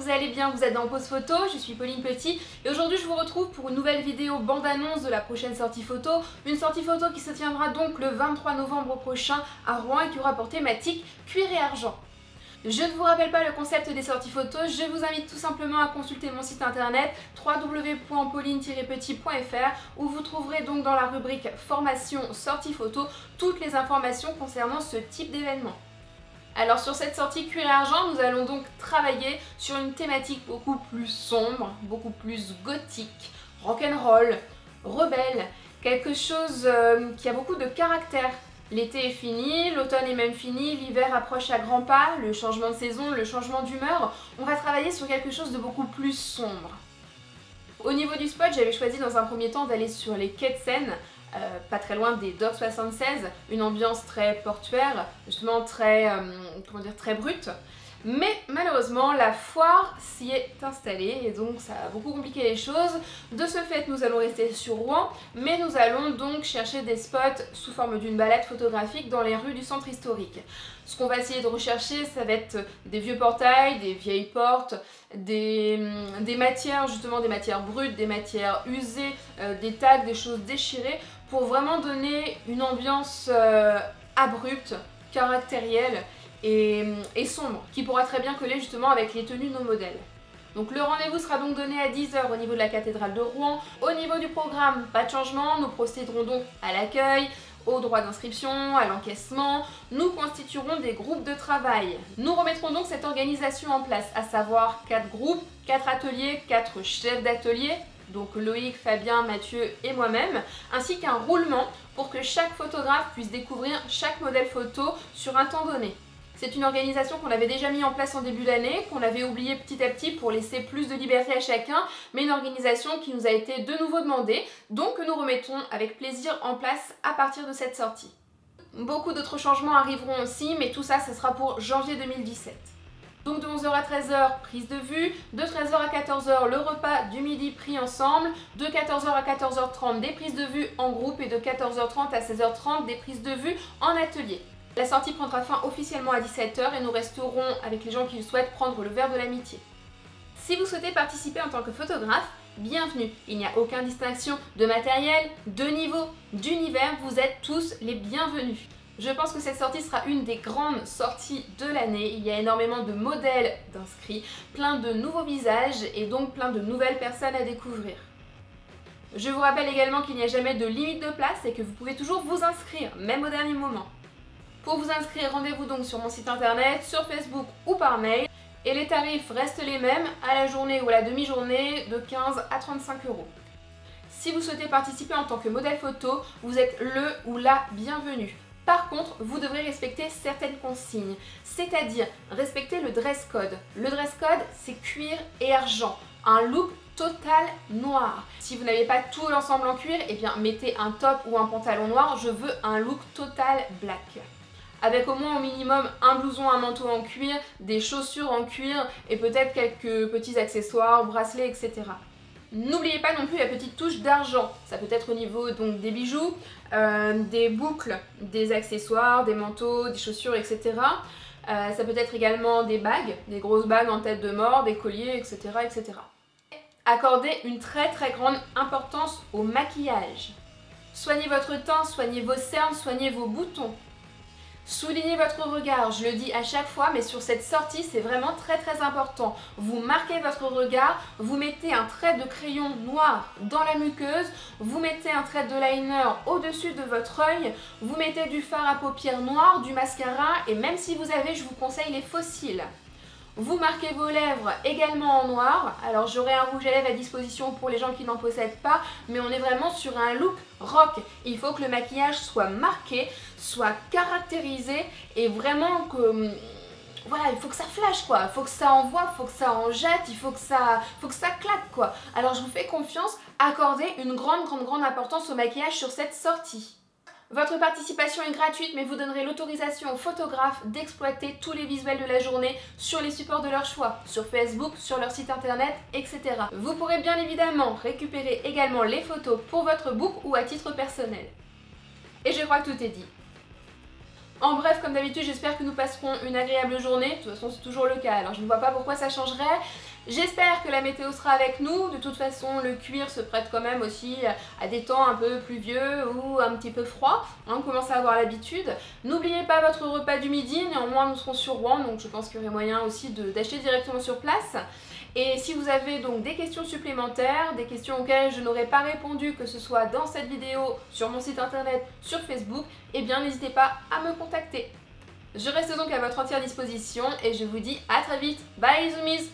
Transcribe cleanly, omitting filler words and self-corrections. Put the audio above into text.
vous allez bien, vous êtes dans Pause Photo, je suis Pauline Petit et aujourd'hui je vous retrouve pour une nouvelle vidéo bande-annonce de la prochaine sortie photo. Une sortie photo qui se tiendra donc le 23 novembre prochain à Rouen et qui aura pour thématique cuir et argent. Je ne vous rappelle pas le concept des sorties photos, je vous invite tout simplement à consulter mon site internet www.pauline-petit.fr où vous trouverez donc dans la rubrique formation sortie photo toutes les informations concernant ce type d'événement. Alors sur cette sortie cuir et argent, nous allons donc travailler sur une thématique beaucoup plus sombre, beaucoup plus gothique, rock'n'roll, rebelle, quelque chose qui a beaucoup de caractère. L'été est fini, l'automne est même fini, l'hiver approche à grands pas, le changement de saison, le changement d'humeur. On va travailler sur quelque chose de beaucoup plus sombre. Au niveau du spot, j'avais choisi dans un premier temps d'aller sur les quais de Seine, pas très loin des Docks 76, une ambiance très portuaire, justement très, très brute. Mais malheureusement, la foire s'y est installée et donc ça a beaucoup compliqué les choses. De ce fait, nous allons rester sur Rouen, mais nous allons donc chercher des spots sous forme d'une balade photographique dans les rues du centre historique. Ce qu'on va essayer de rechercher, ça va être des vieux portails, des vieilles portes, des matières, justement des matières brutes, des matières usées, des tags, des choses déchirées, pour vraiment donner une ambiance abrupte, caractérielle, et sombre, qui pourra très bien coller justement avec les tenues de nos modèles. Donc le rendez-vous sera donc donné à 10 h au niveau de la cathédrale de Rouen. Au niveau du programme, pas de changement, nous procéderons donc à l'accueil, au droit d'inscription, à l'encaissement. Nous constituerons des groupes de travail. Nous remettrons donc cette organisation en place, à savoir 4 groupes, 4 ateliers, 4 chefs d'atelier, donc Loïc, Fabien, Mathieu et moi-même, ainsi qu'un roulement pour que chaque photographe puisse découvrir chaque modèle photo sur un temps donné. C'est une organisation qu'on avait déjà mis en place en début d'année, qu'on avait oublié petit à petit pour laisser plus de liberté à chacun, mais une organisation qui nous a été de nouveau demandée, donc que nous remettons avec plaisir en place à partir de cette sortie. Beaucoup d'autres changements arriveront aussi, mais tout ça, ça sera pour janvier 2017. Donc de 11 h à 13 h, prise de vue, de 13 h à 14 h, le repas du midi pris ensemble, de 14 h à 14 h 30, des prises de vue en groupe et de 14 h 30 à 16 h 30, des prises de vue en atelier. La sortie prendra fin officiellement à 17 h et nous resterons avec les gens qui le souhaitent prendre le verre de l'amitié. Si vous souhaitez participer en tant que photographe, bienvenue. Il n'y a aucune distinction de matériel, de niveau, d'univers, vous êtes tous les bienvenus. Je pense que cette sortie sera une des grandes sorties de l'année. Il y a énormément de modèles d'inscrits, plein de nouveaux visages et donc plein de nouvelles personnes à découvrir. Je vous rappelle également qu'il n'y a jamais de limite de place et que vous pouvez toujours vous inscrire, même au dernier moment. Pour vous inscrire, rendez-vous donc sur mon site internet, sur Facebook ou par mail. Et les tarifs restent les mêmes à la journée ou à la demi-journée de 15 à 35 €. Si vous souhaitez participer en tant que modèle photo, vous êtes le ou la bienvenue. Par contre, vous devrez respecter certaines consignes, c'est-à-dire respecter le dress code. Le dress code, c'est cuir et argent, un look total noir. Si vous n'avez pas tout l'ensemble en cuir, eh bien mettez un top ou un pantalon noir, je veux un look total black. Avec au moins au minimum un blouson, un manteau en cuir, des chaussures en cuir et peut-être quelques petits accessoires, bracelets, etc. N'oubliez pas non plus la petite touche d'argent, ça peut être au niveau donc des bijoux, des boucles, des accessoires, des manteaux, des chaussures, etc. Ça peut être également des bagues, des grosses bagues en tête de mort, des colliers, etc. etc. Accordez une très grande importance au maquillage. Soignez votre teint, soignez vos cernes, soignez vos boutons. Soulignez votre regard, je le dis à chaque fois, mais sur cette sortie, c'est vraiment très important. Vous marquez votre regard, vous mettez un trait de crayon noir dans la muqueuse, vous mettez un trait de liner au-dessus de votre œil, vous mettez du fard à paupières noir, du mascara, et même si vous avez, je vous conseille les faux cils. Vous marquez vos lèvres également en noir. Alors j'aurai un rouge à lèvres à disposition pour les gens qui n'en possèdent pas, mais on est vraiment sur un look rock. Il faut que le maquillage soit marqué, soit caractérisé et vraiment que... Voilà, il faut que ça flash quoi, il faut que ça envoie, il faut que ça en jette, il faut que ça claque quoi. Alors je vous fais confiance, accordez une grande importance au maquillage sur cette sortie. Votre participation est gratuite, mais vous donnerez l'autorisation aux photographes d'exploiter tous les visuels de la journée sur les supports de leur choix, sur Facebook, sur leur site internet, etc. Vous pourrez bien évidemment récupérer également les photos pour votre book ou à titre personnel. Et je crois que tout est dit. En bref, comme d'habitude, j'espère que nous passerons une agréable journée. De toute façon, c'est toujours le cas, alors je ne vois pas pourquoi ça changerait. J'espère que la météo sera avec nous. De toute façon, le cuir se prête quand même aussi à des temps un peu pluvieux ou un petit peu froid. On commence à avoir l'habitude. N'oubliez pas votre repas du midi. Néanmoins, nous serons sur Rouen, donc je pense qu'il y aurait moyen aussi d'acheter directement sur place. Et si vous avez donc des questions supplémentaires, des questions auxquelles je n'aurais pas répondu, que ce soit dans cette vidéo, sur mon site internet, sur Facebook, eh bien n'hésitez pas à me contacter. Je reste donc à votre entière disposition et je vous dis à très vite. Bye les zoomies!